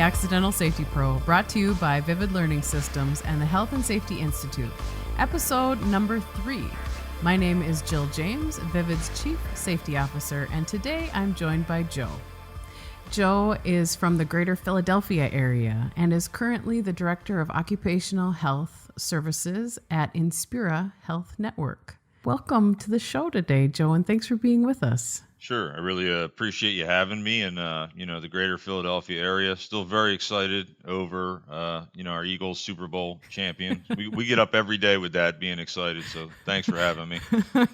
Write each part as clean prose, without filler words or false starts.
Accidental Safety Pro, brought to you by Vivid Learning Systems and the Health and Safety Institute. Episode number 3. My name is Jill James, Vivid's Chief Safety Officer, and today I'm joined by Joe. Joe is from the greater Philadelphia area and is currently the Director of Occupational Health Services at Insipra Health Network. Welcome to the show today, Joe, and thanks for being with us. Sure. I really appreciate you having me and, the greater Philadelphia area. Still very excited over, our Eagles Super Bowl champion. We get up every day with that, being excited. So thanks for having me.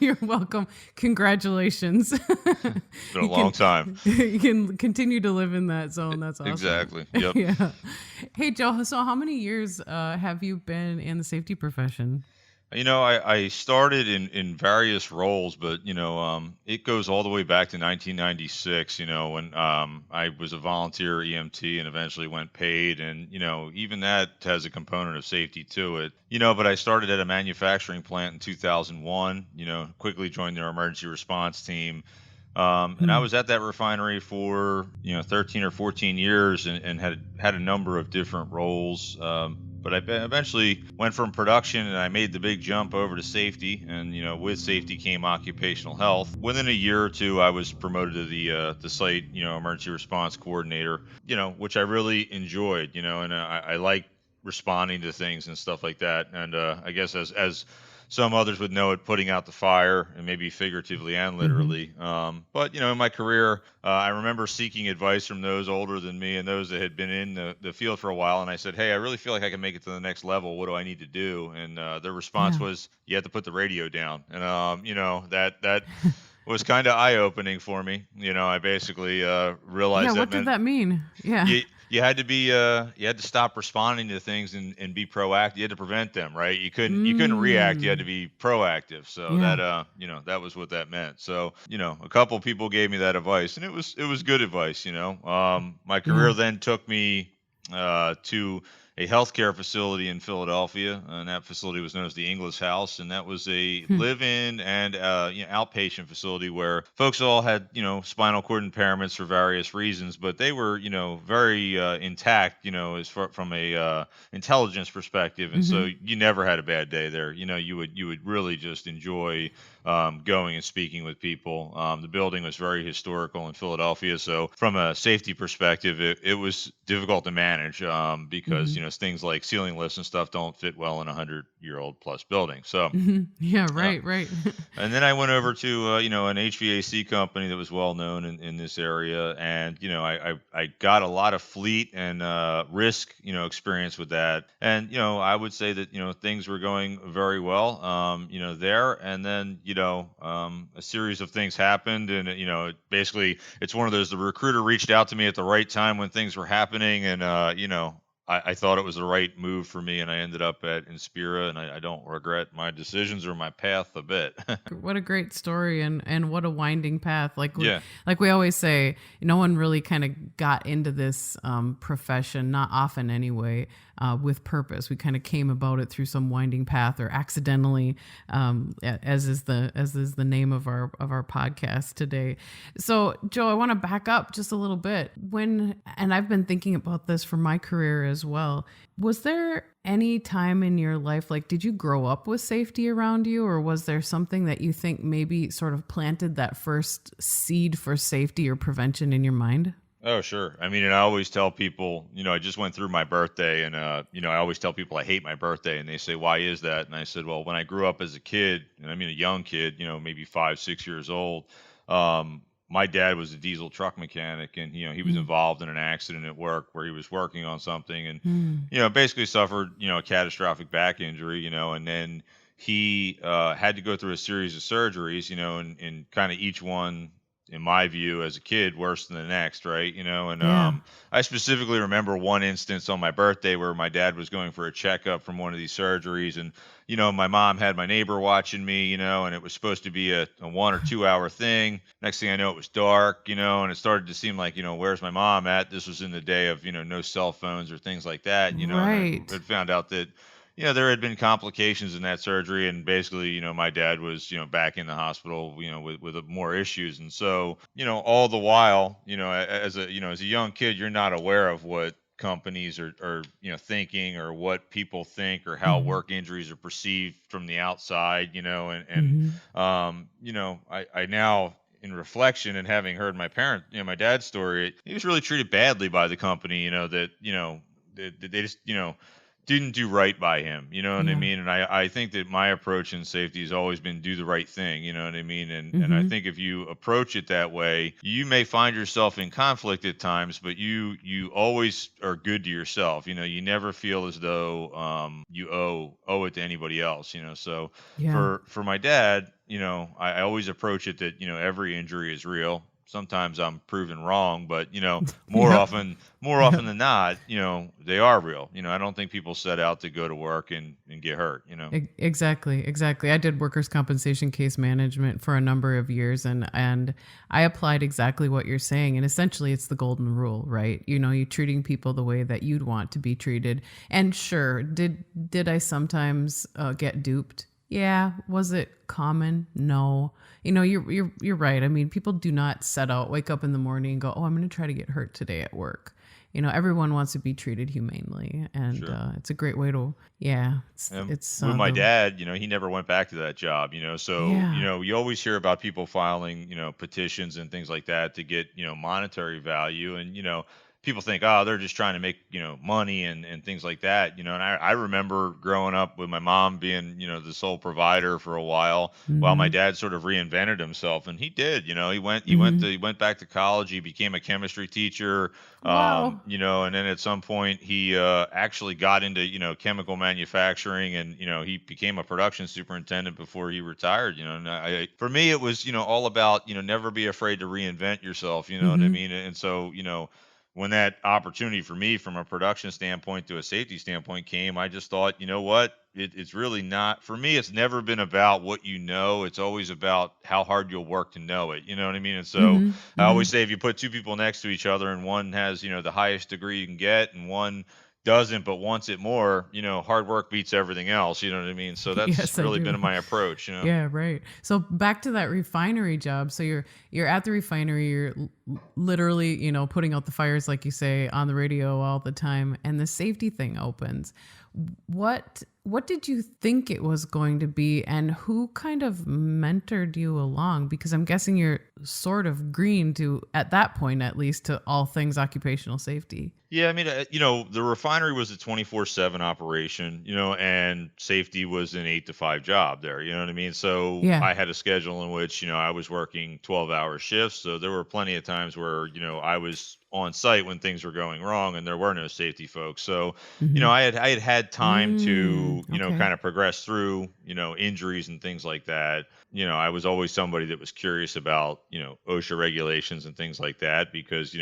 You're welcome. Congratulations. It's been a long time. You can continue to live in that zone. That's awesome. Exactly. Yep. Yeah. Hey, Joe, so how many years have you been in the safety profession? I started in various roles, but, it goes all the way back to 1996, when I was a volunteer EMT and eventually went paid. And, even that has a component of safety to it, but I started at a manufacturing plant in 2001, quickly joined their emergency response team. And I was at that refinery for, 13 or 14 years and had a number of different roles. But I eventually went from production and I made the big jump over to safety. And, with safety came occupational health. Within a year or two, I was promoted to the site, emergency response coordinator, which I really enjoyed, and I like responding to things and stuff like that. And I guess as some others would know it, putting out the fire, and maybe figuratively and literally. But, in my career, I remember seeking advice from those older than me and those that had been in the field for a while. And I said, hey, I really feel like I can make it to the next level. What do I need to do? And their response was, you have to put the radio down. And, that was kind of eye-opening for me. I basically realized what did that mean? Yeah. You had to be you had to stop responding to things and be proactive. You had to prevent them, right? You couldn't react. You had to be proactive. So that was what that meant. So a couple people gave me that advice, and it was good advice. My career then took me to a healthcare facility in Philadelphia, and that facility was known as the English House, and that was a live-in and outpatient facility where folks all had spinal cord impairments for various reasons, but they were very intact from a intelligence perspective, and so you never had a bad day there. You would really just enjoy going and speaking with people. The building was very historical in Philadelphia, so from a safety perspective, it was difficult to manage because things like ceiling lifts and stuff don't fit well in a 100-year-old plus building. So right. And then I went over to an HVAC company that was well known in this area, and I got a lot of fleet and risk experience with that, and I would say that things were going very well there, and then a series of things happened, and basically it's one of those, the recruiter reached out to me at the right time when things were happening, and I thought it was the right move for me, and I ended up at Insipra, and I don't regret my decisions or my path a bit. What a great story, and what a winding path. Like we always say, no one really kind of got into this profession, not often anyway, with purpose. We kind of came about it through some winding path or accidentally, as is the name of our podcast today. So, Joe, I want to back up just a little bit. And I've been thinking about this for my career as well. Was there any time in your life, like, did you grow up with safety around you, or was there something that you think maybe sort of planted that first seed for safety or prevention in your mind? Oh, sure. I mean, and I always tell people, I just went through my birthday, and, I always tell people I hate my birthday, and they say, why is that? And I said, well, when I grew up as a kid, and I mean a young kid, maybe 5, 6 years old, my dad was a diesel truck mechanic, and, he was involved in an accident at work where he was working on something and, basically suffered, a catastrophic back injury, and then he had to go through a series of surgeries, and kind of each one, in my view, as a kid, worse than the next, right? I specifically remember one instance on my birthday where my dad was going for a checkup from one of these surgeries, and my mom had my neighbor watching me, and it was supposed to be a 1 or 2 hour thing. Next thing I know, it was dark, and it started to seem like, where's my mom at? This was in the day of, no cell phones or things like that, Right. And I had found out that there had been complications in that surgery, and basically, my dad was, back in the hospital, with more issues. And so, all the while, as a young kid, you're not aware of what companies are thinking, or what people think, or how Mm-hmm. work injuries are perceived from the outside, and Mm-hmm. I now, in reflection and having heard my dad's story, he was really treated badly by the company, that they just didn't do right by him, you know what I Yeah. mean? And I think that my approach in safety has always been do the right thing, you know what I mean? And I Mm-hmm. think if you approach it that way, you may find yourself in conflict at times, but you always are good to yourself. You never feel as though you owe it to anybody else, So Yeah. for my dad, I always approach it that, every injury is real. Sometimes I'm proven wrong, but more Yep. often more Yep. often than not, they are real. I don't think people set out to go to work and get hurt. Exactly, exactly. I did workers' compensation case management for a number of years, and I applied exactly what you're saying. And essentially, it's the golden rule, right? You're treating people the way that you'd want to be treated. And sure, did I sometimes get duped? Yeah. Was it common? No. You're right. I mean, people do not wake up in the morning and go, "Oh, I'm going to try to get hurt today at work." Everyone wants to be treated humanely, and Sure. it's a great way to, yeah, And it's with my the, dad, he never went back to that job, so, yeah. you always hear about people filing, petitions and things like that to get, monetary value. And, people think, oh, they're just trying to make, money and things like that, and I remember growing up with my mom being, the sole provider for a while my Mm-hmm. dad sort of reinvented himself. And he did, Mm-hmm. he went back to college, he became a chemistry teacher. Wow. And then at some point he actually got into, chemical manufacturing, and, he became a production superintendent before he retired, and for me, it was, all about, never be afraid to reinvent yourself, you know what I Mm-hmm. mean? And so, when that opportunity for me from a production standpoint to a safety standpoint came, I just thought, you know what? It's really not, for me, it's never been about what you know. It's always about how hard you'll work to know it. You know what I mean? And so Mm-hmm. I Mm-hmm. always say, if you put two people next to each other and one has, the highest degree you can get and one doesn't but wants it more, hard work beats everything else. You know what I mean? So that's Yes, I really do. been my approach. Yeah, right. So back to that refinery job. So you're at the refinery. You're literally, putting out the fires, like you say, on the radio all the time, and the safety thing opens. What did you think it was going to be, and who kind of mentored you along? Because I'm guessing you're sort of green to, at that point at least, to all things occupational safety. Yeah, I mean, the refinery was a 24/7 operation, and safety was an 8 to 5 job there. You know what I mean? So Yeah. I had a schedule in which, I was working 12-hour shifts. So there were plenty of times where, I was on site when things were going wrong and there were no safety folks. So, Mm-hmm. I had time to, Okay. kind of progress through, injuries and things like that. I was always somebody that was curious about, OSHA regulations and things like that, because,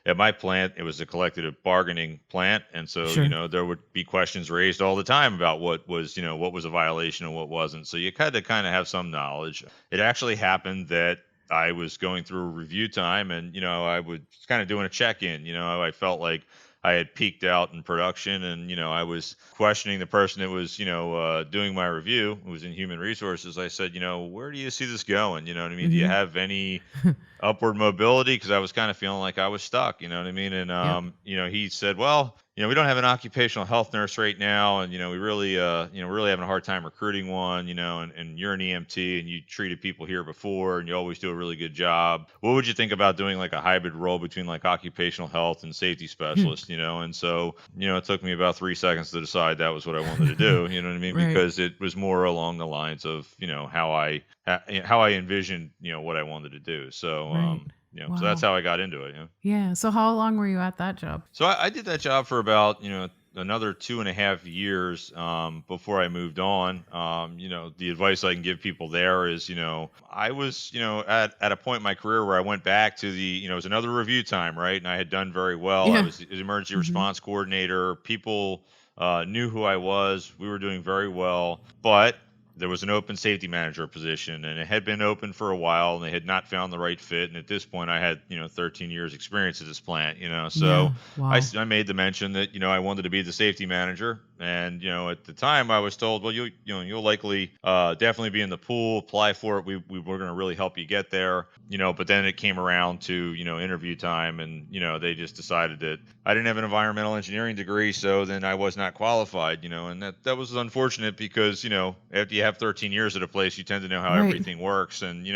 at my plant, it was a collective bargaining plant, and so Sure. there would be questions raised all the time about what was a violation and what wasn't. So you had to kind of have some knowledge. It actually happened that I was going through a review time, and I was kind of doing a check-in. I felt like I had peaked out in production, and I was questioning the person that was doing my review, who was in human resources. I said, where do you see this going? You know what I mean? Do you Mm-hmm. have any upward mobility? Because I was kind of feeling like I was stuck, you know what I mean? And Yep. he said, well, we don't have an occupational health nurse right now, and we really we're really having a hard time recruiting one, and you're an EMT and you treated people here before and you always do a really good job. What would you think about doing like a hybrid role between like occupational health and safety specialist? And so it took me about 3 seconds to decide that was what I wanted to do, you know what I mean? Right. Because it was more along the lines of how I envisioned what I wanted to do. So Right. so that's Wow. how I got into it. Yeah. So how long were you at that job? So I did that job for about another 2.5 years before I moved on. The advice I can give people there is I was at a point in my career where I went back to it was another review time, right? And I had done very well. I Yeah. was the emergency Mm-hmm. response coordinator. People knew who I was. We were doing very well, but there was an open safety manager position, and it had been open for a while, and they had not found the right fit. And at this point, I had 13 years experience at this plant. So Yeah. Wow. I made the mention that I wanted to be the safety manager, and at the time I was told, well, you'll likely definitely be in the pool, apply for it. We were going to really help you get there. But then it came around to interview time, and they just decided that I didn't have an environmental engineering degree, so then I was not qualified. And that was unfortunate because after you have 13 years at a place, you tend to know how Right. everything works, and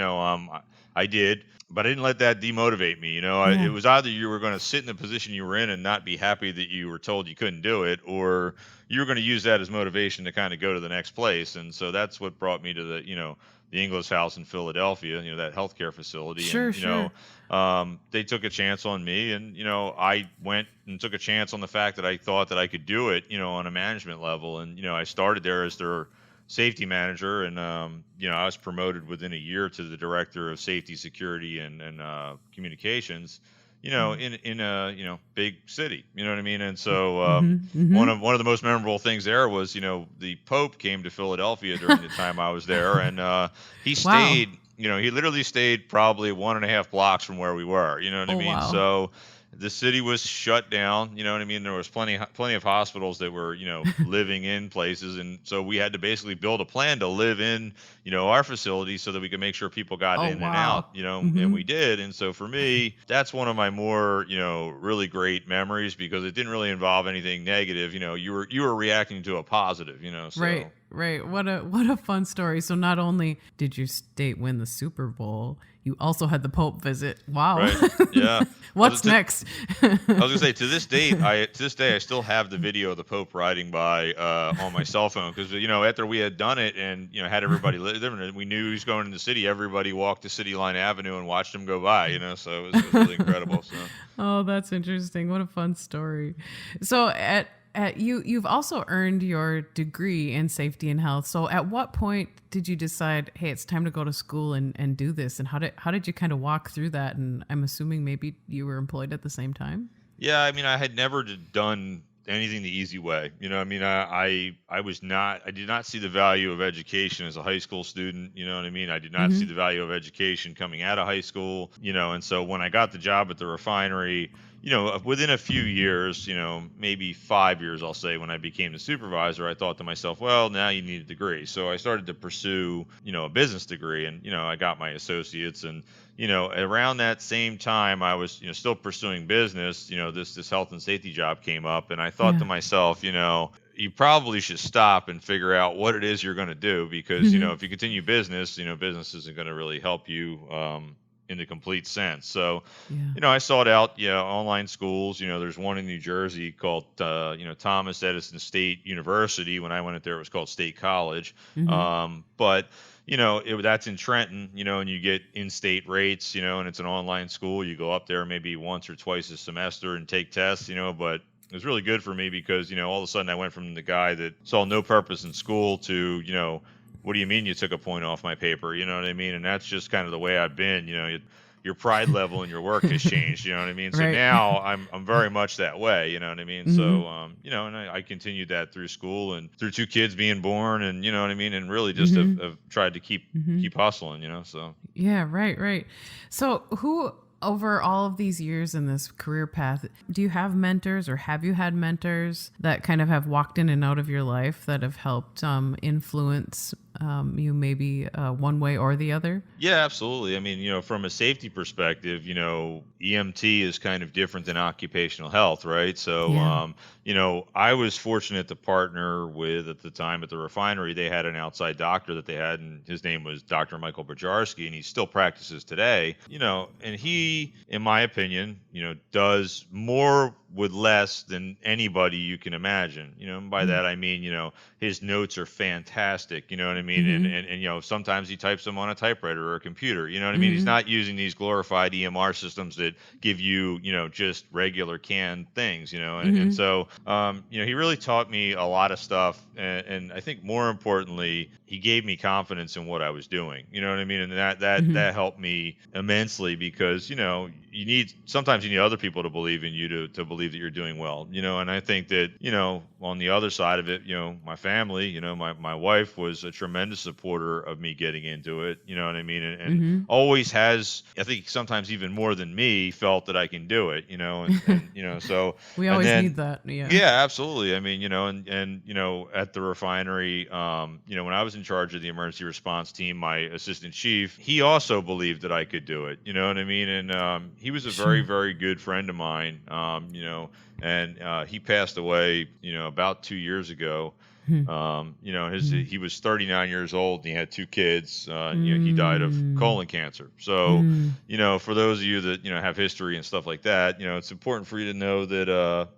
I did. But I didn't let that demotivate me. It Yeah. was either you were going to sit in the position you were in and not be happy that you were told you couldn't do it, or you were going to use that as motivation to kind of go to the next place. And so that's what brought me to the Inglis House in Philadelphia, that healthcare facility. Sure. And, Sure. they took a chance on me, and, I went and took a chance on the fact that I thought that I could do it, on a management level. And, I started there as their safety manager, and I was promoted within a year to the director of safety, security, and communications. In a big city, you know what I mean. And so Mm-hmm. Mm-hmm. one of the most memorable things there was the Pope came to Philadelphia during the time I was there, and he Wow. stayed. He literally stayed probably 1.5 blocks from where we were. You know what I Oh mean? wow. So the city was shut down. You know what I mean? There was plenty of hospitals that were living in places, and so we had to basically build a plan to live in our facility so that we could make sure people got Oh in and out. wow. And Mm-hmm. we did. And so for me, that's one of my more really great memories because it didn't really involve anything negative. You were reacting to a positive. Right. So. Right. What a fun story. So not only did your state win the Super Bowl, you also had the Pope visit. Wow. Right. Yeah. What's next? I was gonna say to this day I still have the video of the Pope riding by on my cell phone because after we had done it and had everybody living it, we knew he was going in the city. Everybody walked to City Line Avenue and watched him go by. So it was really incredible. So. Oh, that's interesting. What a fun story. So you've also earned your degree in safety and health. So at what point did you decide, hey, it's time to go to school and do this? And how did you kind of walk through that? And I'm assuming maybe you were employed at the same time. Yeah, I mean, I had never done anything the easy way. I mean, I did not see the value of education as a high school student. You know what I mean? I did not see Mm-hmm. the value of education coming out of high school. And so when I got the job at the refinery, within a few years, maybe 5 years, I'll say, when I became the supervisor, I thought to myself, well, now you need a degree. So I started to pursue, a business degree, and, I got my associates. And, around that same time, I was, still pursuing business. This health and safety job came up, and I thought to Yeah. myself, you probably should stop and figure out what it is you're going to do because, Mm-hmm. if you continue business, business isn't going to really help you in the complete sense. So, Yeah. I sought out, online schools. There's one in New Jersey called, Thomas Edison State University. When I went up there, it was called State College. Mm-hmm. But that's in Trenton, and you get in-state rates, and it's an online school. You go up there maybe once or twice a semester and take tests, but it was really good for me because, all of a sudden I went from the guy that saw no purpose in school to, what do you mean you took a point off my paper? You know what I mean? And that's just kind of the way I've been. Your pride level in your work has changed. You know what I mean? So Right. now I'm very much that way. You know what I mean? Mm-hmm. So and I continued that through school and through 2 kids being born, and you know what I mean, and really just Mm-hmm. have tried to Mm-hmm. keep hustling. So. Yeah, right, right. So, who over all of these years in this career path, do you have mentors or have you had mentors that kind of have walked in and out of your life that have helped influence you maybe one way or the other? Yeah, absolutely. I mean, from a safety perspective, EMT is kind of different than occupational health, right? So, Yeah. I was fortunate to partner with, at the time at the refinery, they had an outside doctor that they had, and his name was Dr. Michael Bajarski, and he still practices today, and he, in my opinion, does more with less than anybody you can imagine. And by that I mean, his notes are fantastic. You know what I mean? Mm-hmm. And sometimes he types them on a typewriter or a computer. You know what I mean? He's Mm-hmm. not using these glorified EMR systems that give you, just regular canned things. And, Mm-hmm. and so, he really taught me a lot of stuff. And I think more importantly, he gave me confidence in what I was doing. You know what I mean? And Mm-hmm. that helped me immensely because, sometimes you need other people to believe in you to believe that you're doing well. And I think that, on the other side of it, my family, my wife was a tremendous supporter of me getting into it. You know what I mean? And always has, I think sometimes even more than me, felt that I can do it, so. We And always then, need that. Yeah. yeah, absolutely. I mean, and at the refinery, when I was in charge of the emergency response team, my assistant chief, he also believed that I could do it. You know what I mean? And he was a very, Sure. very good friend of mine. And he passed away, about 2 years ago. Hmm. He was 39 years old and he had two kids. He died of Mm. colon cancer. So, Mm. for those of you that, have history and stuff like that, it's important for you to know that,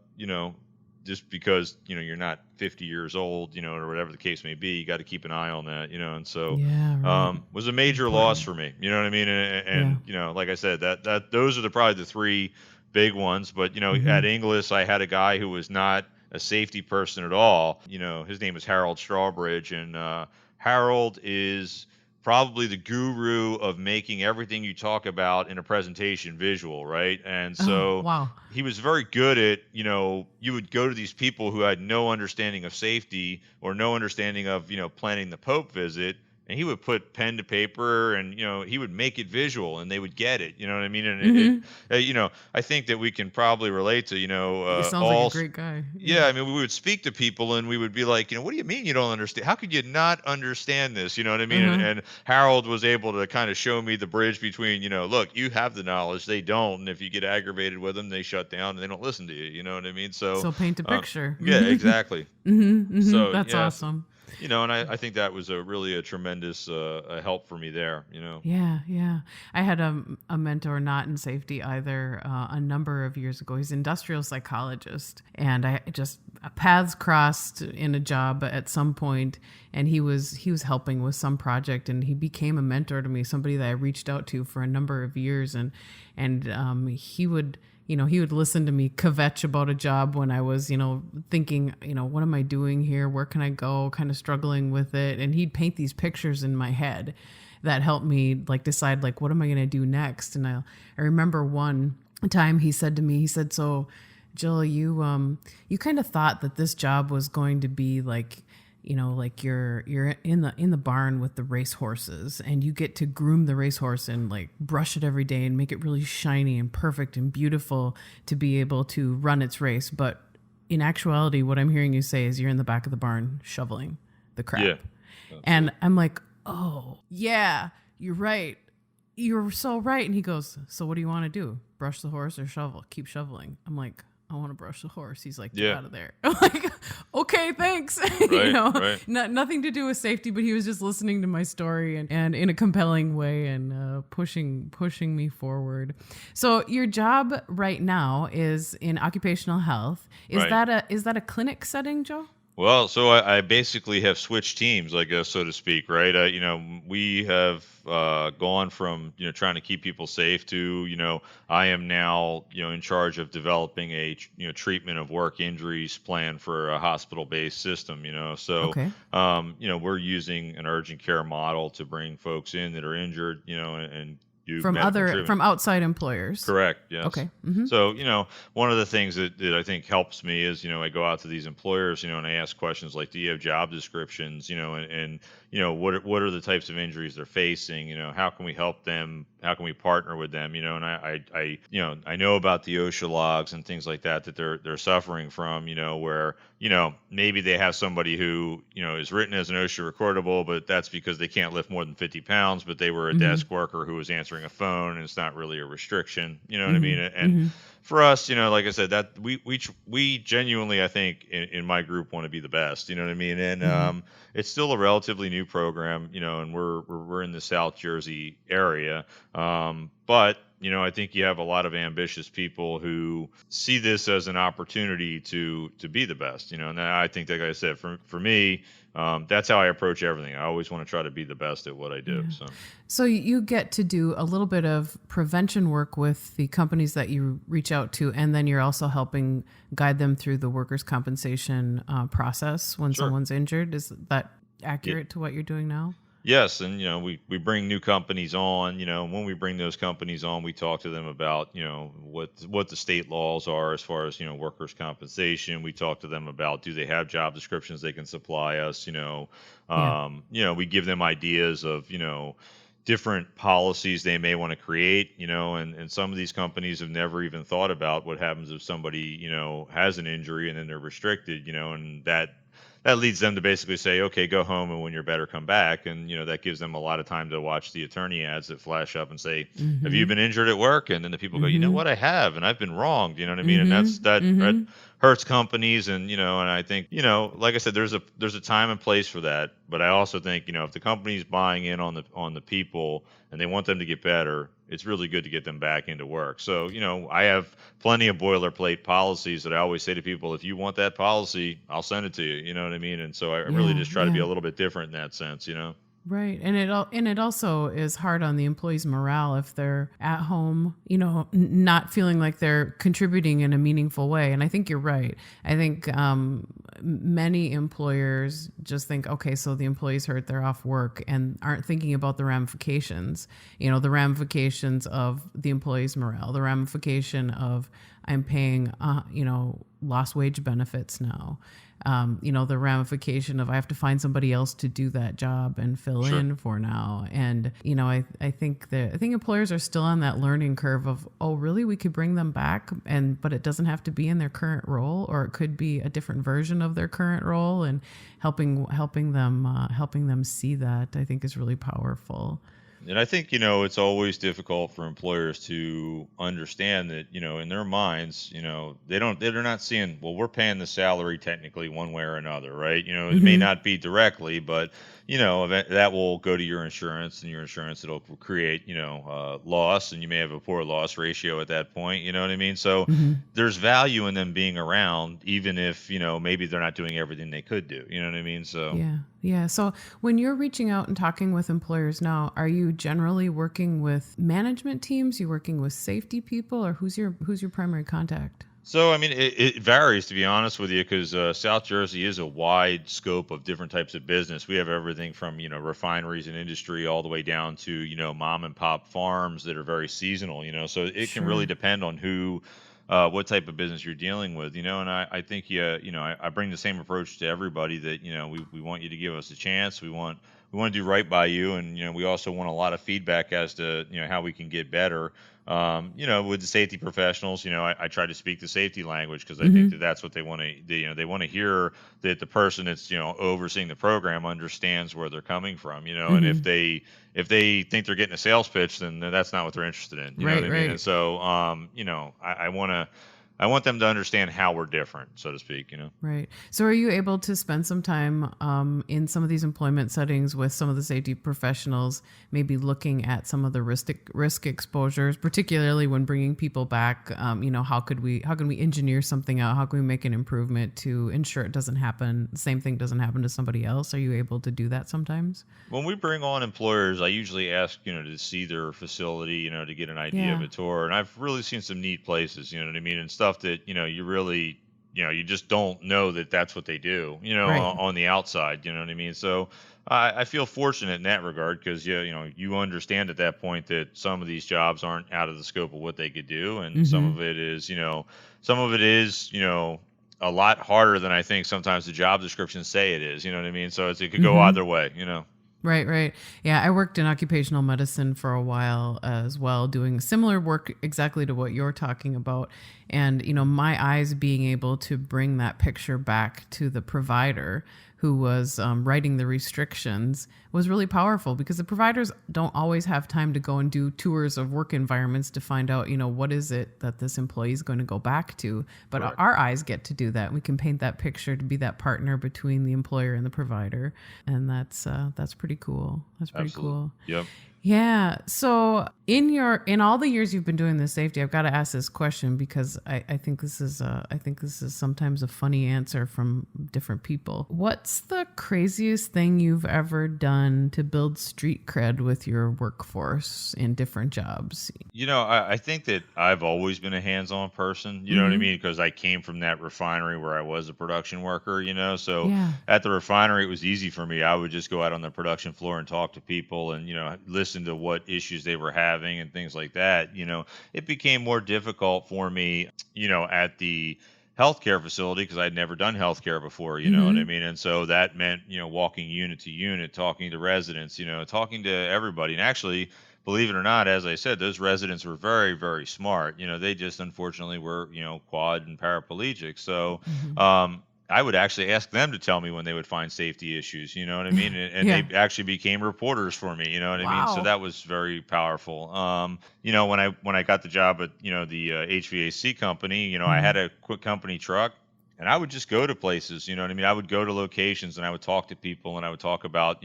just because, you're not 50 years old, or whatever the case may be, you got to keep an eye on that, and so, Yeah, right. was a major loss for me, you know what I mean? And like I said, that those are probably the three big ones. But, at Inglis, I had a guy who was not a safety person at all. His name is Harold Strawbridge, and Harold is probably the guru of making everything you talk about in a presentation visual, right? And Oh, so wow. he was very good at, you would go to these people who had no understanding of safety or no understanding of, planning the Pope visit, and he would put pen to paper and, he would make it visual and they would get it, you know what I mean? And I think that we can probably relate to, It sounds like a great guy. yeah, I mean, we would speak to people and we would be like, what do you mean you don't understand? How could you not understand this? You know what I mean? And Harold was able to kind of show me the bridge between, look, you have the knowledge, they don't. And if you get aggravated with them, they shut down and they don't listen to you. You know what I mean? So paint a picture. Yeah, exactly. So that's awesome. And I think that was a tremendous help for me there, Yeah. I had a mentor not in safety either a number of years ago. He's an industrial psychologist, and I just paths crossed in a job at some point, and he was helping with some project, and he became a mentor to me, somebody that I reached out to for a number of years, and he would. He would listen to me kvetch about a job when I was, thinking, what am I doing here? Where can I go? Kind of struggling with it. And he'd paint these pictures in my head that helped me decide what am I going to do next? And I remember one time he said to me, so Jill, you kind of thought that this job was going to be you're in the barn with the race horses, and you get to groom the racehorse and brush it every day and make it really shiny and perfect and beautiful to be able to run its race. But in actuality, what I'm hearing you say is you're in the back of the barn shoveling the crap. Yeah. And I'm like, oh yeah, you're right. You're so right. And he goes, so what do you want to do? Brush the horse or shovel? Keep shoveling. I'm like, I want to brush the horse. He's like, get out of there. I'm like, okay, thanks. Right. Nothing to do with safety, but he was just listening to my story and in a compelling way and pushing me forward. So your job right now is in occupational health. Is that a clinic setting, Joe? Well, so I basically have switched teams, I guess, so to speak, right? We have gone from, trying to keep people safe to, I am now, in charge of developing a, treatment of work injuries plan for a hospital-based system, So, okay. We're using an urgent care model to bring folks in that are injured, and from outside employers. Correct. Yes. Okay. So, one of the things that I think helps me is, I go out to these employers, and I ask questions like, do you have job descriptions, and what are the types of injuries they're facing? How can we help them? How can we partner with them? And I know about the OSHA logs and things like that they're suffering from, where, maybe they have somebody who, is written as an OSHA recordable, but that's because they can't lift more than 50 pounds, but they were a desk worker who was answering a phone, and it's not really a restriction, you know what I mean? And for us, like I said, that we genuinely, I think, in my group want to be the best, you know what I mean? And it's still a relatively new program, and we're in the South Jersey area, but I think you have a lot of ambitious people who see this as an opportunity to be the best, and I think, like I said, for me, that's how I approach everything. I always want to try to be the best at what I do. Yeah. So you get to do a little bit of prevention work with the companies that you reach out to, and then you're also helping guide them through the workers' compensation process when someone's injured. Is that accurate to what you're doing now? Yes, and we bring new companies on. When we bring those companies on, we talk to them about what the state laws are as far as workers' compensation. We talk to them about, do they have job descriptions they can supply us. Yeah. We give them ideas of different policies they may want to create. And some of these companies have never even thought about what happens if somebody has an injury and then they're restricted. And that leads them to basically say, okay, go home, and when you're better, come back. And that gives them a lot of time to watch the attorney ads that flash up and say, have you Mm-hmm. been injured at work? And then the people go, you know Mm-hmm. what, I have, and I've been wronged. You know what I mean? And Mm-hmm. that Mm-hmm. hurts companies. And and I think like I said, there's a time and place for that. But I also think if the company's buying in on the people and they want them to get better, it's really good to get them back into work. So I have plenty of boilerplate policies that I always say to people, if you want that policy, I'll send it to you. You know what I mean? And so I really Yeah. just try to be Yeah. a little bit different in that sense. Right. And it also is hard on the employees' morale if they're at home, not feeling like they're contributing in a meaningful way. And I think you're right. I think many employers just think, okay, so the employee's hurt, they're off work, and aren't thinking about the ramifications, the ramifications of the employee's morale, the ramification of I'm paying, lost wage benefits now. The ramification of I have to find somebody else to do that job and fill Sure. in for now. And, I think employers are still on that learning curve of, oh, really, we could bring them back, but it doesn't have to be in their current role, or it could be a different version of their current role, and helping them see that, I think, is really powerful. And I think, it's always difficult for employers to understand that, in their minds, they're not seeing, well, we're paying the salary technically one way or another, right? It may Mm-hmm. not be directly, but, that will go to your insurance, and your insurance, it'll create, loss, and you may have a poor loss ratio at that point. You know what I mean? So Mm-hmm. there's value in them being around, even if, maybe they're not doing everything they could do. You know what I mean? So. Yeah. Yeah. So when you're reaching out and talking with employers now, are you generally working with management teams? You working with safety people, or who's your primary contact? So, I mean, it varies, to be honest with you, because South Jersey is a wide scope of different types of business. We have everything from, refineries and industry all the way down to, mom and pop farms that are very seasonal. So it can really Sure. depend on what type of business you're dealing with. And I think, I bring the same approach to everybody that, we want you to give us a chance. We want to do right by you. And, we also want a lot of feedback as to, how we can get better. With the safety professionals, I try to speak the safety language, because I think Mm-hmm. that that's what they want to, they want to hear, that the person that's, overseeing the program understands where they're coming from. And Mm-hmm. if they think they're getting a sales pitch, then that's not what they're interested in. You know what Right. I mean? And Right. so, I want them to understand how we're different, so to speak. Right. So are you able to spend some time in some of these employment settings with some of the safety professionals, maybe looking at some of the risk exposures, particularly when bringing people back? How can we engineer something out? How can we make an improvement to ensure it doesn't happen? The same thing doesn't happen to somebody else. Are you able to do that sometimes? When we bring on employers, I usually ask, to see their facility, to get an idea of Yeah. a tour. And I've really seen some neat places, you know what I mean? And stuff that, you really, you just don't know that that's what they do, Right. on the outside, you know what I mean? So I feel fortunate in that regard, because, you understand at that point that some of these jobs aren't out of the scope of what they could do. And some Mm-hmm. of it is, a lot harder than I think sometimes the job descriptions say it is, you know what I mean? So it could go Mm-hmm. either way. Right, right. Yeah, I worked in occupational medicine for a while as well, doing similar work exactly to what you're talking about. And, my eyes being able to bring that picture back to the provider who was writing the restrictions was really powerful, because the providers don't always have time to go and do tours of work environments to find out, what is it that this employee is going to go back to. But Correct. our eyes get to do that. We can paint that picture to be that partner between the employer and the provider. And that's pretty cool. That's pretty Absolutely. cool. Yep. Yeah. So in all the years you've been doing this safety, I've got to ask this question, because I think this is sometimes a funny answer from different people. What's What's the craziest thing you've ever done to build street cred with your workforce in different jobs? I think that I've always been a hands-on person, you know what I Mm-hmm. mean? Because I came from that refinery where I was a production worker, so Yeah. at the refinery, it was easy for me. I would just go out on the production floor and talk to people and, listen to what issues they were having and things like that. It became more difficult for me, at the healthcare facility because I'd never done healthcare before, you know what I Mm-hmm. mean? And so that meant, walking unit to unit, talking to residents, talking to everybody. And actually, believe it or not, as I said, those residents were very, very smart. They just unfortunately were, quad and paraplegic. So Mm-hmm. I would actually ask them to tell me when they would find safety issues, you know what I mean? And Yeah. they actually became reporters for me, you know what I mean? So Wow. that was very powerful. When I got the job at, the HVAC company, I Mm-hmm. had a quick company truck. And I would just go to places, you know what I mean? I would go to locations and I would talk to people and I would talk about,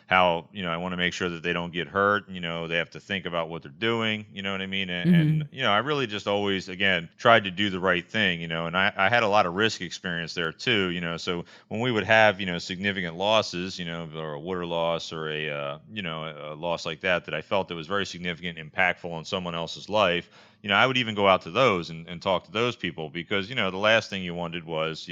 how I want to make sure that they don't get hurt. They have to think about what they're doing. You know what I mean? And Mm-hmm. I really just always again tried to do the right thing. And I had a lot of risk experience there too. So when we would have significant losses, or a water loss or a loss like that I felt that was very significant, impactful on someone else's life. I would even go out to those and talk to those people because the last thing you wanted was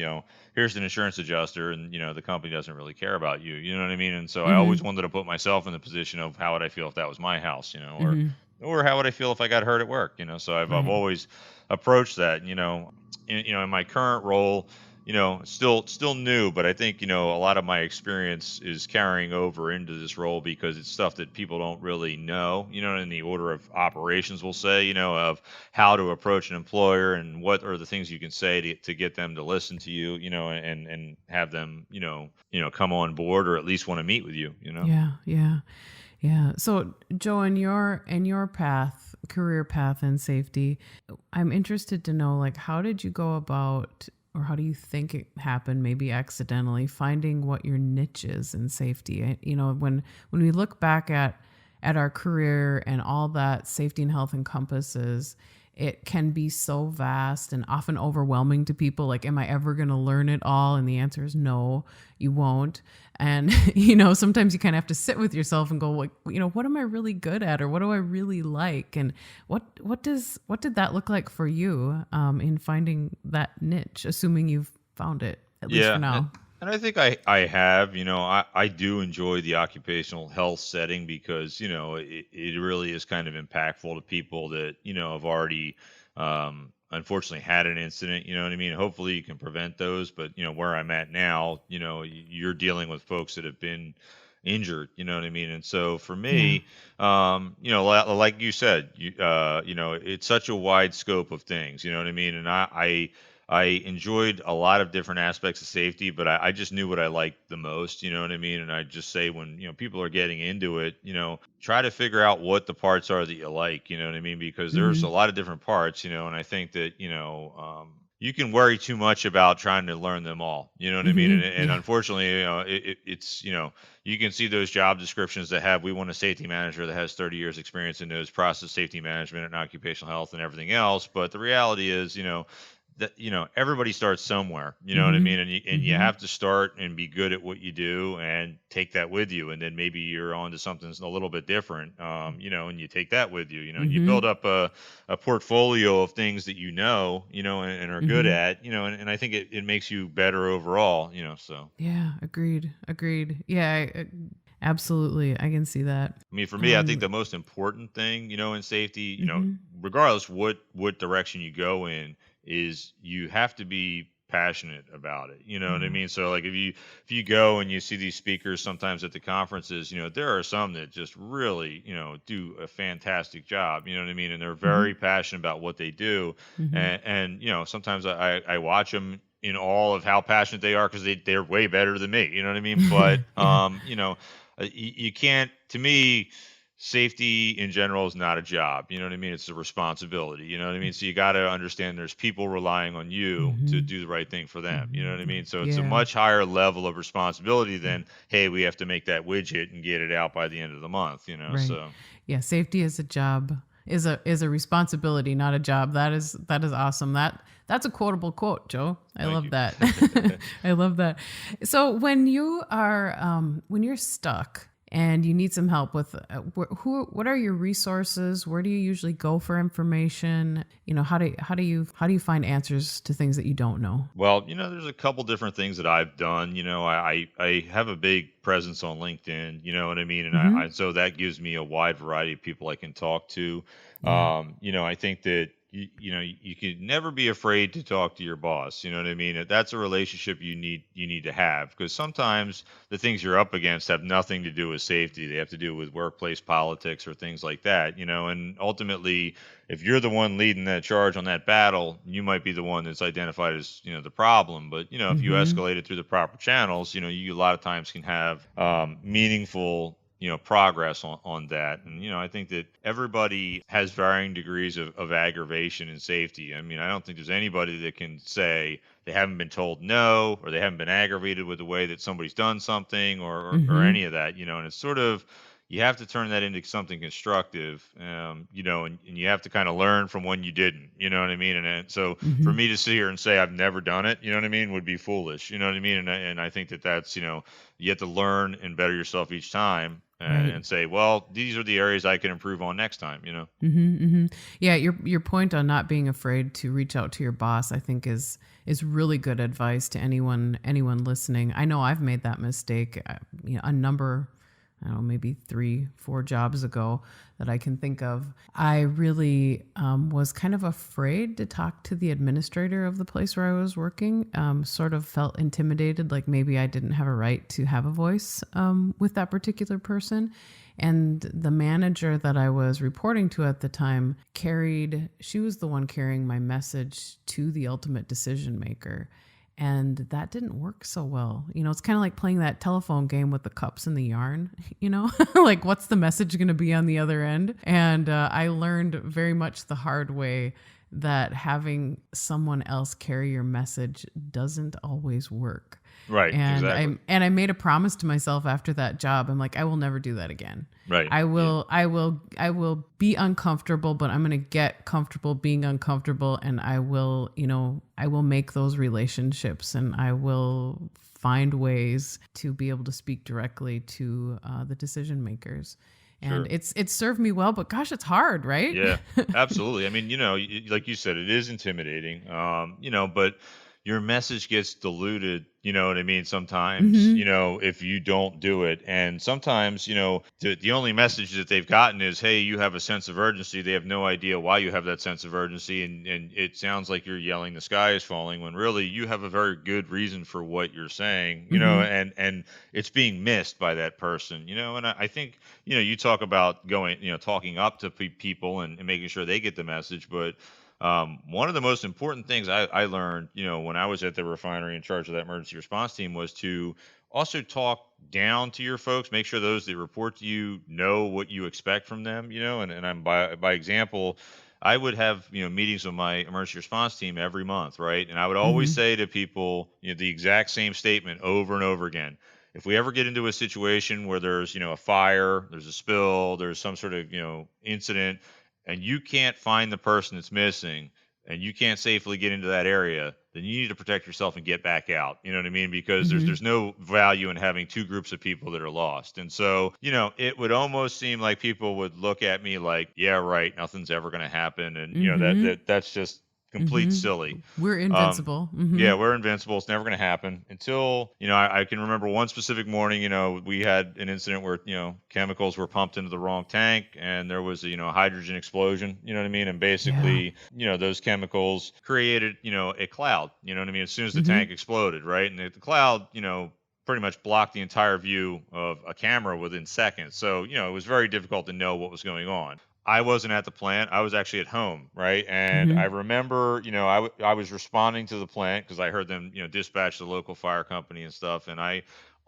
here's an insurance adjuster and the company doesn't really care about you, you know what I mean? And so I always Mm-hmm. wanted to put myself in the position of how would I feel if that was my house, Mm-hmm. or how would I feel if I got hurt at work, so I've Right. always approached that. In my current role, still new, but I think a lot of my experience is carrying over into this role because it's stuff that people don't really know, in the order of operations, we'll say, of how to approach an employer and what are the things you can say to get them to listen to you, and have them, come on board or at least want to meet with you. Yeah. Yeah. Yeah. So, Joe, in your career path in safety, I'm interested to know, like, how did you go about, or how do you think it happened, maybe accidentally, finding what your niche is in safety? When we look back at our career and all that safety and health encompasses, it can be so vast and often overwhelming to people. Like, am I ever going to learn it all? And the answer is no, you won't. And, sometimes you kind of have to sit with yourself and go, like, what am I really good at? Or what do I really like? And what did that look like for you in finding that niche, assuming you've found it, at least for Yeah, now? and I think I have, I do enjoy the occupational health setting because, it really is kind of impactful to people that, have already unfortunately had an incident, you know what I mean? Hopefully you can prevent those, but where I'm at now, you're dealing with folks that have been injured, you know what I mean? And so for Yeah. me, like you said, it's such a wide scope of things, you know what I mean? And I enjoyed a lot of different aspects of safety, but I just knew what I liked the most, you know what I mean? And I just say when, people are getting into it, try to figure out what the parts are that you like, you know what I mean? Because there's a Mm-hmm. lot of different parts, and I think that, you can worry too much about trying to learn them all, you know what I mean? And, Mm-hmm. and Yeah. unfortunately, it's, you can see those job descriptions that have, we want a safety manager that has 30 years experience in those process safety management and occupational health and everything else. But the reality is, that everybody starts somewhere, you know what I Mm-hmm. mean, and you Mm-hmm. have to start and be good at what you do and take that with you, and then maybe you're on to something that's a little bit different, and you take that with you, and you Mm-hmm. build up a portfolio of things that and are good Mm-hmm. at, and I think it makes you better overall, so. Yeah, agreed. Agreed. Yeah, absolutely. I can see that. I mean, for me, I think Um, the most important thing, in safety, mhm. regardless what direction you go in, is you have to be passionate about it. You know what I Yeah. mean? So like if you go and you see these speakers sometimes at the conferences, there are some that just really, do a fantastic job. You know what I mean? And they're Mhm. very passionate about what they do. Mhm. And sometimes I watch them in all of how passionate they are because they're way better than me. You know what I mean? But Yeah. you can't, to me, safety in general is not a job, you know what I mean? It's a responsibility, you know what I mean? So you got to understand there's people relying on you to Mhm. do the right thing for them, you know what I Mhm. mean? So it's a Yeah. much higher level of responsibility Yeah. than, hey, we have to make that widget and get it out by the end of the month, Right. so. Yeah, safety is a job. is a responsibility, not a job. That is awesome. That's a quotable quote, Joe. I Thank love you. that. I love that. So when you are when you're stuck and you need some help with what are your resources? Where do you usually go for information? How do you find answers to things that you don't know? Well, there's a couple different things that I've done. I have a big presence on LinkedIn, you know what I mean? And Mm-hmm. so that gives me a wide variety of people I can talk to. Yeah. I think that you can never be afraid to talk to your boss. You know what I mean? That's a relationship you need to have, because sometimes the things you're up against have nothing to do with safety. They have to do with workplace politics or things like that. And ultimately, if you're the one leading that charge on that battle, you might be the one that's identified as, the problem. But, if you Mm-hmm. escalate it through the proper channels, you a lot of times can have meaningful, progress on that. And, I think that everybody has varying degrees of aggravation and safety. I mean, I don't think there's anybody that can say they haven't been told no, or they haven't been aggravated with the way that somebody's done something, or Mm-hmm. any of that, and it's sort of, you have to turn that into something constructive, and you have to kind of learn from when you didn't, you know what I mean? And so for Mm-hmm. me to sit here and say I've never done it, you know what I mean, would be foolish, you know what I mean? And I think that that's, you have to learn and better yourself each time, Right. and say, well, these are the areas I can improve on next time. Mm-hmm, mm-hmm. Yeah, your point on not being afraid to reach out to your boss, I think, is really good advice to anyone listening. I know I've made that mistake. A number, I don't know, maybe 3-4 jobs ago that I can think of. I really was kind of afraid to talk to the administrator of the place where I was working. Sort of felt intimidated, like maybe I didn't have a right to have a voice with that particular person. And the manager that I was reporting to at the time she was the one carrying my message to the ultimate decision maker. And that didn't work so well. It's kind of like playing that telephone game with the cups and the yarn, like what's the message going to be on the other end? And I learned very much the hard way that having someone else carry your message doesn't always work. Right, And exactly. I made a promise to myself after that job. I'm like, I will never do that again. Right. I Yeah. will be uncomfortable, but I'm going to get comfortable being uncomfortable, and I will make those relationships, and I will find ways to be able to speak directly to the decision makers. And Sure. it's served me well, but gosh, it's hard, right? Yeah, absolutely. I mean, like you said, it is intimidating. But your message gets diluted, you know what I mean? Sometimes, Mm-hmm. if you don't do it. And sometimes, the only message that they've gotten is, hey, you have a sense of urgency. They have no idea why you have that sense of urgency. And it sounds like you're yelling, the sky is falling, when really you have a very good reason for what you're saying, Mm-hmm. and it's being missed by that person, and I think, you talk about going, talking up to people, and making sure they get the message. But one of the most important things I learned, when I was at the refinery in charge of that emergency response team, was to also talk down to your folks, make sure those that report to you know what you expect from them, and I'm by example. I would have, meetings with my emergency response team every month, right? And I would always Mm-hmm. say to people, the exact same statement over and over again. If we ever get into a situation where there's, a fire, there's a spill, there's some sort of, incident, and you can't find the person that's missing, and you can't safely get into that area, then you need to protect yourself and get back out. You know what I mean? Because there's Mm-hmm. there's no value in having two groups of people that are lost. And so, it would almost seem like people would look at me like, yeah, right, nothing's ever going to happen, and Mm-hmm. that's just complete Mm-hmm. silly. We're Um, invincible. Mm-hmm. yeah, we're invincible. It's never going to happen until, I can remember one specific morning, we had an incident where, chemicals were pumped into the wrong tank, and there was a, hydrogen explosion, you know what I mean? And Yeah. basically, those chemicals created, a cloud, you know what I mean? As soon as the Mm-hmm. tank exploded, right? And the cloud, pretty much blocked the entire view of a camera within seconds. So, it was very difficult to know what was going on. I wasn't at the plant. I was actually at home, right? And I Mm-hmm. remember, I was responding to the plant because I heard them, dispatch the local fire company and stuff. And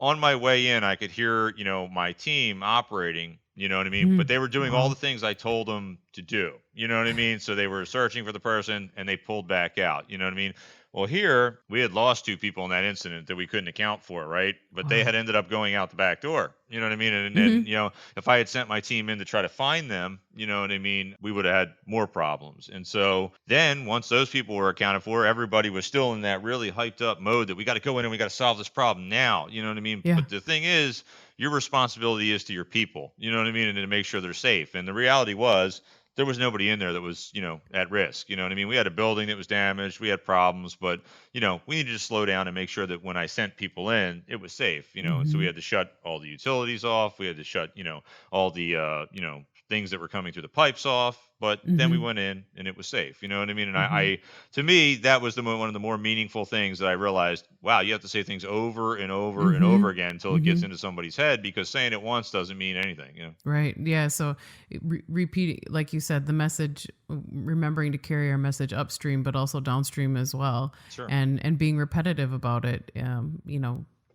on my way in, I could hear, my team operating, you know what I mean? Mm-hmm. But they were doing all Wow. the things I told them to do, you know what I mean? So they were searching for the person, and they pulled back out, you know what I mean? Well, here we had lost two people in that incident that we couldn't account for, right? But they Wow. had ended up going out the back door. You know what I mean? And then, Hmm. if I had sent my team in to try to find them, you know what I mean, we would have had more problems. And so then once those people were accounted for, everybody was still in that really hyped up mode that we got to go in and we got to solve this problem now. You know what I mean? Yeah. But the thing is, your responsibility is to your people. You know what I mean? And to make sure they're safe. And the reality was, there was nobody in there that was, at risk. You know what I mean? We had a building that was damaged, we had problems, but we needed to slow down and make sure that when I sent people in, it was safe. And so we Hmm. had to shut all the utilities off. We had to shut, all the, things that were coming through the pipes off. But then we Hmm. went in and it was safe. You know what I mean? And Hmm. to me, that was one of the more meaningful things that I realized. Wow, you have to say things over and over and Hmm. over again until it gets Hmm. into somebody's head, because saying it once doesn't mean anything. Right. Yeah. So repeating, like you said, the message, remembering to carry our message upstream, but also downstream as well, Sure. and being repetitive about it.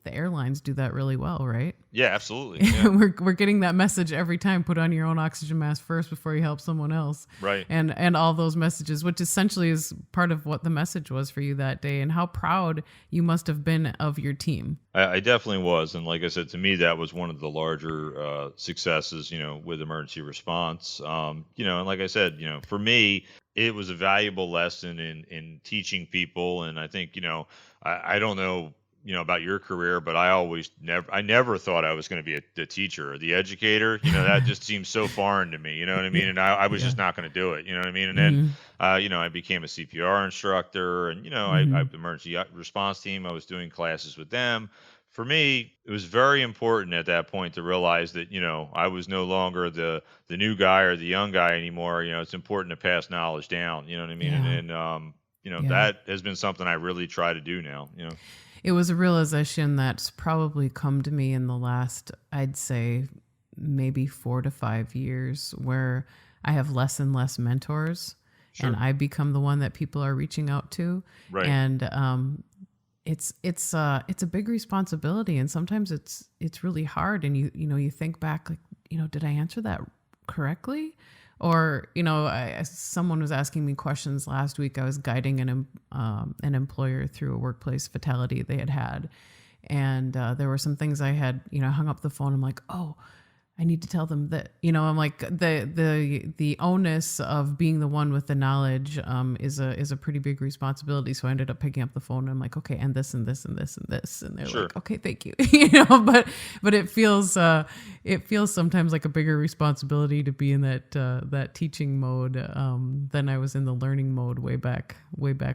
The airlines do that really well, right? Yeah, absolutely. Yeah. we're getting that message every time. Put on your own oxygen mask first before you help someone else, Right. and all those messages, which essentially is part of what the message was for you that day, and how proud you must have been of your team. I definitely was. And like I said, to me, that was one of the larger successes, with emergency response. And like I said, for me, it was a valuable lesson in teaching people. And I think, I don't know, about your career, but I never thought I was going to be the teacher or the educator. That just seems so foreign to me. You know what I Yeah. mean? And I was Yeah. just not going to do it. You know what I mean? And then, Hmm. I became a CPR instructor, and I Hmm. emergency response team. I was doing classes with them. For me, it was very important at that point to realize that I was no longer the new guy or the young guy anymore. It's important to pass knowledge down. You know what I mean? Yeah. Yeah. That has been something I really try to do now. It was a realization that's probably come to me in the last, I'd say, maybe 4 to 5 years, where I have less and less mentors, and Sure. I become the one that people are reaching out to. Right. And it's a big responsibility, and sometimes it's really hard. And you think back, like, did I answer that correctly? Or someone was asking me questions last week. I was guiding an employer through a workplace fatality they had, and there were some things I had hung up the phone. I'm like, oh, I need to tell them that, I'm like, the onus of being the one with the knowledge is a pretty big responsibility. So I ended up picking up the phone and I'm like, okay, and this and this and this and this, and they're Sure. like, okay, thank you. But it feels sometimes like a bigger responsibility to be in that teaching mode than I was in the learning mode way back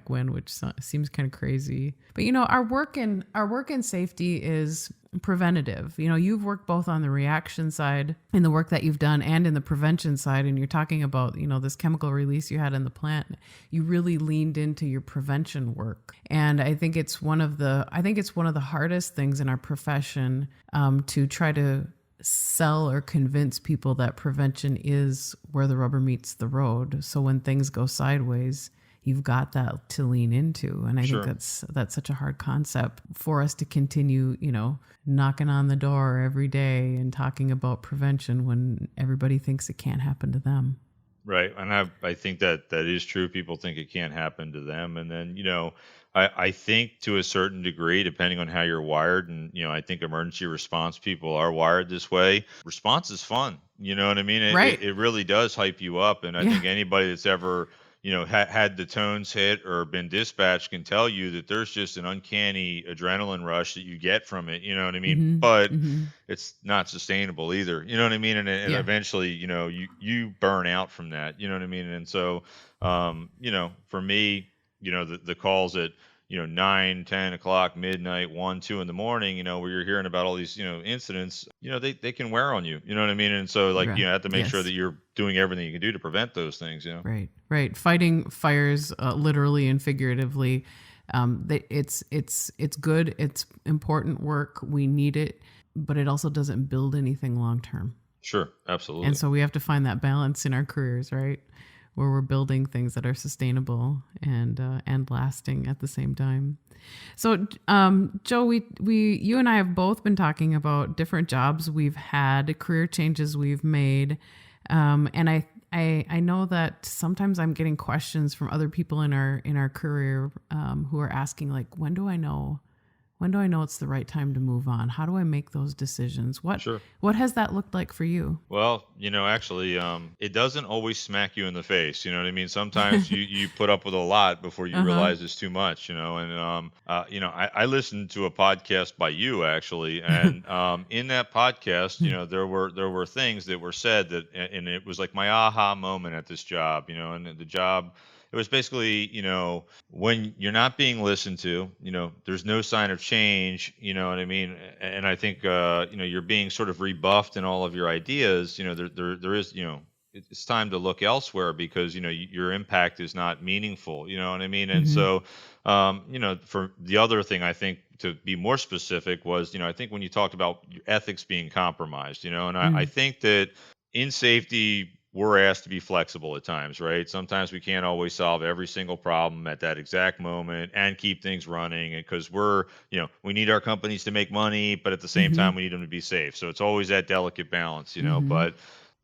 when, which seems kind of crazy. But our work in safety is preventative. You've worked both on the reaction side in the work that you've done and in the prevention side, and you're talking about this chemical release you had in the plant. You really leaned into your prevention work, and I think it's one of the hardest things in our profession, to try to sell or convince people that prevention is where the rubber meets the road. So when things go sideways, you've got that to lean into. And I Sure. think that's such a hard concept for us to continue, knocking on the door every day and talking about prevention when everybody thinks it can't happen to them. Right. And I think that is true. People think it can't happen to them. And then, I think to a certain degree, depending on how you're wired, and, I think emergency response people are wired this way. Response is fun. You know what I mean? Right. It really does hype you up. And I Yeah. think anybody that's ever, had the tones hit or been dispatched can tell you that there's just an uncanny adrenaline rush that you get from it. You know what I mean? Mm-hmm. But Mm-hmm. it's not sustainable either. You know what I mean? And Yeah. eventually, you burn out from that. You know what I mean? And so, for me, the calls at 9, 10 o'clock, midnight, 1, 2 in the morning, where you're hearing about all these incidents, they can wear on you. You know what I mean? And so, like, Right. you have to make sure that Yes. you're doing everything you can do to prevent those things. Right. Right. Fighting fires, literally and figuratively. It's good. It's important work. We need it, but it also doesn't build anything long term. Sure, absolutely. And so we have to find that balance in our careers, right? Where we're building things that are sustainable and lasting at the same time. So, Joe, you and I have both been talking about different jobs we've had, career changes we've made, and I know that sometimes I'm getting questions from other people in our career who are asking, like, when do I know it's the right time to move on? How do I make those decisions? Sure. What has that looked like for you? Well, actually, it doesn't always smack you in the face. You know what I mean? Sometimes you put up with a lot before you Uh-huh. realize it's too much. And I listened to a podcast by you actually, and in that podcast, there were things that were said and it was like my aha moment at this job. And the job. It was basically, when you're not being listened to, there's no sign of change, you know what I mean? And I think, you're being sort of rebuffed in all of your ideas, there is, it's time to look elsewhere because, your impact is not meaningful, you know what I mean? And Mm-hmm. so, for the other thing, I think to be more specific was, I think when you talked about your ethics being compromised, and I think that in safety, we're asked to be flexible at times, right? Sometimes we can't always solve every single problem at that exact moment and keep things running because we need our companies to make money, but at the same Mm-hmm. time, we need them to be safe. So it's always that delicate balance, Mm-hmm. but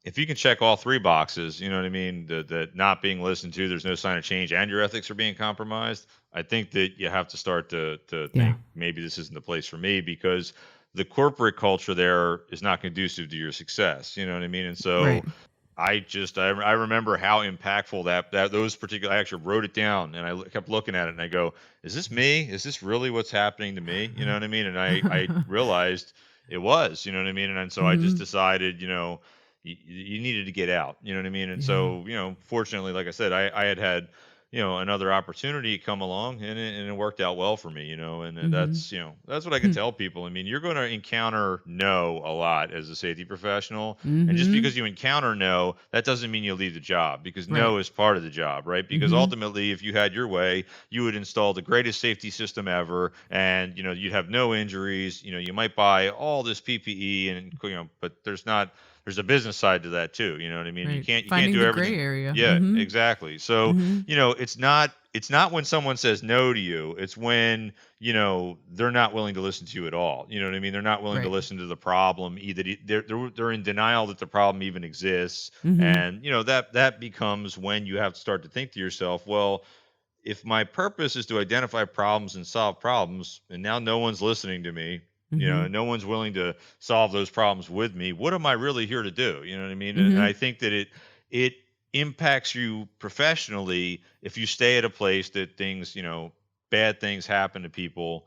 if you can check all three boxes, you know what I mean? The not being listened to, there's no sign of change, and your ethics are being compromised. I think that you have to start to Yeah. think maybe this isn't the place for me because the corporate culture there is not conducive to your success. You know what I mean? And Right. so I remember how impactful that those particular. I actually wrote it down and kept looking at it and I go, is this me? Is this really what's happening to me? You know what I mean? And I realized it was. You know what I mean? And so I just Mm-hmm. decided, you needed to get out. You know what I mean? And Yeah. so fortunately, like I said, I had another opportunity come along and it worked out well for me. And Mm-hmm. that's what I can tell people. I mean, you're going to encounter no a lot as a safety professional. And just Mm-hmm. because you encounter no, that doesn't mean you leave the job because Right. no is part of the job, right? Because Mm-hmm. ultimately, if you had your way, you would install the greatest safety system ever, and you'd have no injuries. You might buy all this PPE, and but there's a business side to that too. You know what I mean? Right. You can't Finding do the gray everything. area. Yeah, Mm-hmm. exactly. So Mm-hmm. it's not when someone says no to you. It's when they're not willing to listen to you at all. You know what I mean? They're not willing to Right. listen to the problem. Either they're in denial that the problem even exists, Mm-hmm. and that becomes when you have to start to think to yourself, well, if my purpose is to identify problems and solve problems, and now no one's listening to me, Mm-hmm. and no one's willing to solve those problems with me, what am I really here to do? You know what I mean? And Mm-hmm. I think that it impacts you professionally if you stay at a place that bad things happen to people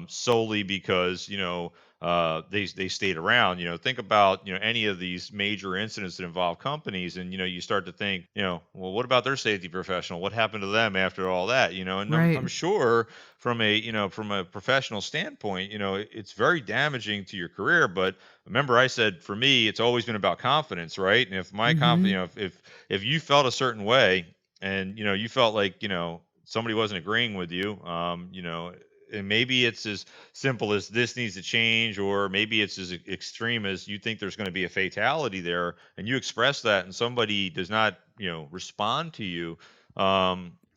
solely because they stayed around. Think about any of these major incidents that involve companies, and you start to think, well, what about their safety professional? What happened to them after all that? And I'm Right. sure from a professional standpoint, it's very damaging to your career. But remember, I said for me, it's always been about confidence, right? And if my Mm-hmm. confidence, if you felt a certain way, and you felt like somebody wasn't agreeing with you, and maybe it's as simple as this needs to change, or maybe it's as extreme as you think there's going to be a fatality there, and you express that, and somebody does not, respond to you.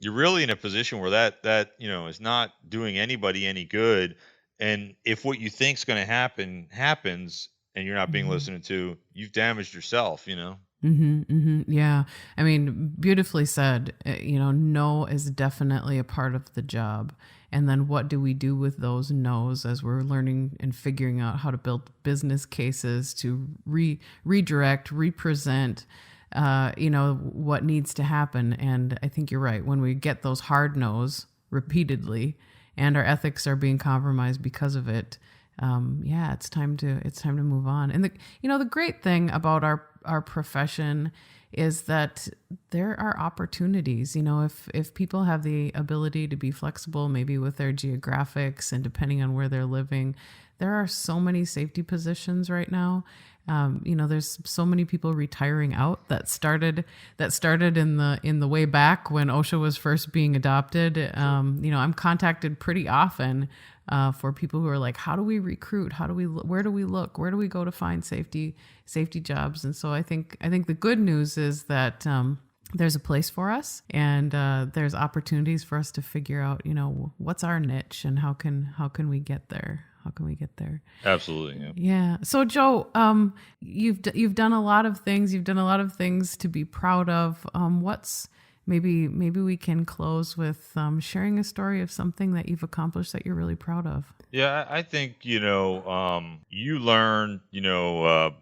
You're really in a position where that is not doing anybody any good. And if what you think's going to happen happens, and you're not being Mm-hmm. listened to, you've damaged yourself. Mm-hmm, mm-hmm. Yeah. I mean, beautifully said. No is definitely a part of the job. And then what do we do with those no's as we're learning and figuring out how to build business cases to redirect, represent, what needs to happen. And I think you're right. When we get those hard no's repeatedly and our ethics are being compromised because of it, yeah, it's time to move on. And the great thing about our profession is that there are opportunities. If people have the ability to be flexible, maybe with their geographics and depending on where they're living, there are so many safety positions right now. There's so many people retiring out that started in the way back when OSHA was first being adopted. I'm contacted pretty often for people who are like, how do we recruit? Where do we look? Where do we go to find safety jobs? And so I think the good news is that there's a place for us, and there's opportunities for us to figure out, what's our niche and how can we get there. How can we get there? Absolutely. Yeah. Yeah. So Joe, you've done a lot of things. You've done a lot of things to be proud of. What's maybe we can close with sharing a story of something that you've accomplished that you're really proud of. Yeah, I think, you learn,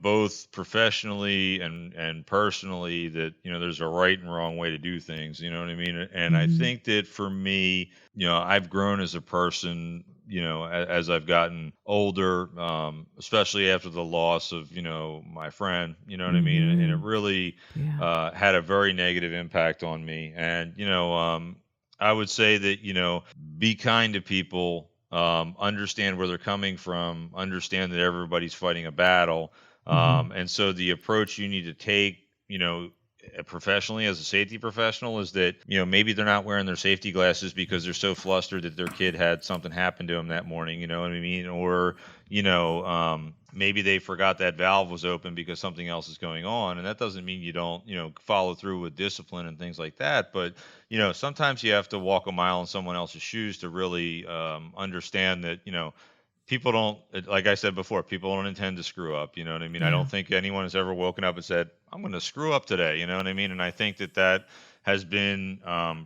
both professionally and personally that, there's a right and wrong way to do things, you know what I mean? And I Mm-hmm. think that for me, I've grown as a person, as I've gotten older, especially after the loss of, my friend, you know what I mean? And it Mm-hmm. really Yeah. had a very negative impact on me. And, I would say that, be kind to people, understand where they're coming from, understand that everybody's fighting a battle. Mm-hmm. And so the approach you need to take, professionally as a safety professional is that, maybe they're not wearing their safety glasses because they're so flustered that their kid had something happen to them that morning, you know what I mean? Or, maybe they forgot that valve was open because something else is going on. And that doesn't mean you don't, follow through with discipline and things like that. But, sometimes you have to walk a mile in someone else's shoes to really understand that, people don't, like I said before, people don't intend to screw up. You know what I mean? I Yeah. don't think anyone has ever woken up and said, I'm going to screw up today. You know what I mean? And I think that has been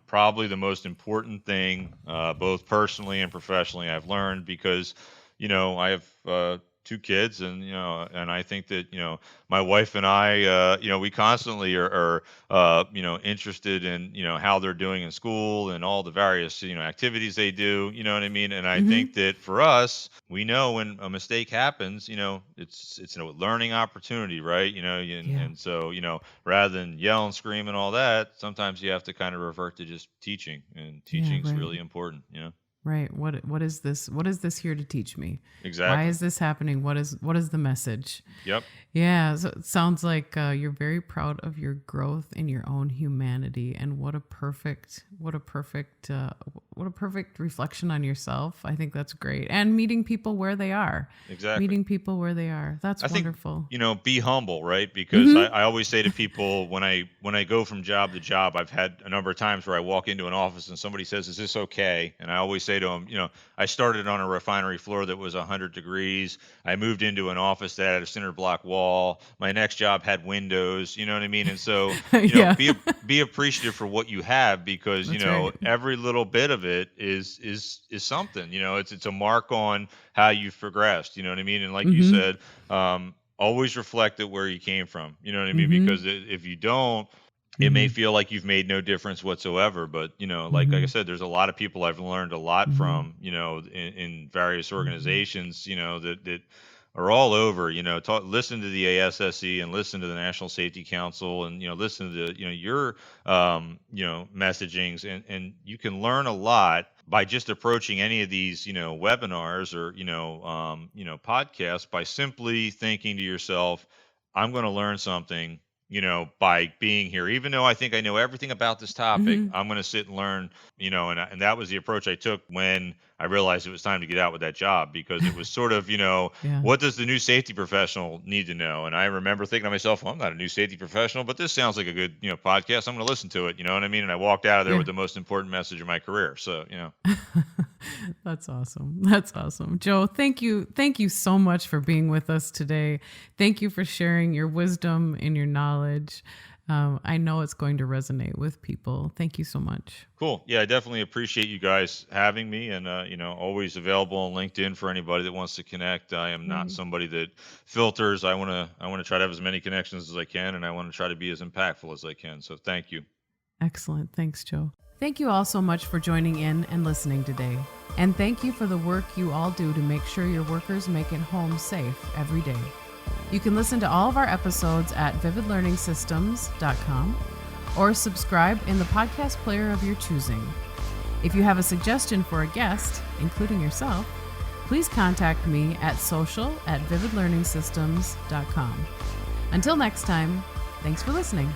probably the most important thing, both personally and professionally, I've learned because, I have 2 kids, and and I think that my wife and I, we constantly are interested in how they're doing in school and all the various activities they do. You know what I mean? And I Mm-hmm. think that for us, we know when a mistake happens, it's a learning opportunity, right? Yeah. And so rather than yell and scream and all that, sometimes you have to kind of revert to just teaching, and Yeah. teaching's Right. really important. Right. What is this? What is this here to teach me? Why Exactly. is this happening? What is the message? Yep. Yeah, so it sounds like you're very proud of your growth in your own humanity, and what a perfect reflection on yourself. I think that's great, and meeting people where they are, Exactly. That's I think, wonderful. be humble, right? Because Mm-hmm. I always say to people when I go from job to job, I've had a number of times where I walk into an office and somebody says, "Is this okay?" And I always say to them, I started on a refinery floor that was 100 degrees. I moved into an office that had a cinder block wall. My next job had windows. You know what I mean? And so, Yeah, be appreciative for what you have, because that's right. every little bit of it is something. It's a mark on how you've progressed. You know what I mean? And like you Mm-hmm. said, always reflect at where you came from. You know what I mean? Mm-hmm. Because if you don't, it may Mm-hmm. feel like you've made no difference whatsoever. But like I Mm-hmm. said, there's a lot of people I've learned a lot Mm-hmm. from. In various Mm-hmm. organizations. That are all over. Listen to the ASSE and listen to the National Safety Council, and listen to your messagings, and you can learn a lot by just approaching any of these webinars or podcasts by simply thinking to yourself, I'm going to learn something by being here. Even though I think I know everything about this topic, Mm-hmm. I'm going to sit and learn. And that was the approach I took when I realized it was time to get out with that job, because it was sort of, Yeah. what does the new safety professional need to know? And I remember thinking to myself, well, I'm not a new safety professional, but this sounds like a good, podcast. I'm going to listen to it. You know what I mean? And I walked out of there Yeah. with the most important message of my career. So, That's awesome. That's awesome. Joe, thank you. Thank you so much for being with us today. Thank you for sharing your wisdom and your knowledge. I know it's going to resonate with people. Thank you so much. cool. Yeah, I definitely appreciate you guys having me, and always available on LinkedIn for anybody that wants to connect. I am not Right. somebody that filters. I want to try to have as many connections as I can, and I want to try to be as impactful as I can. So thank you. Excellent. Thanks, Joe. Thank you all so much for joining in and listening today. And thank you for the work you all do to make sure your workers make it home safe every day. You can listen to all of our episodes at vividlearningsystems.com or subscribe in the podcast player of your choosing. If you have a suggestion for a guest, including yourself, please contact me at social@vividlearningsystems.com. Until next time, thanks for listening.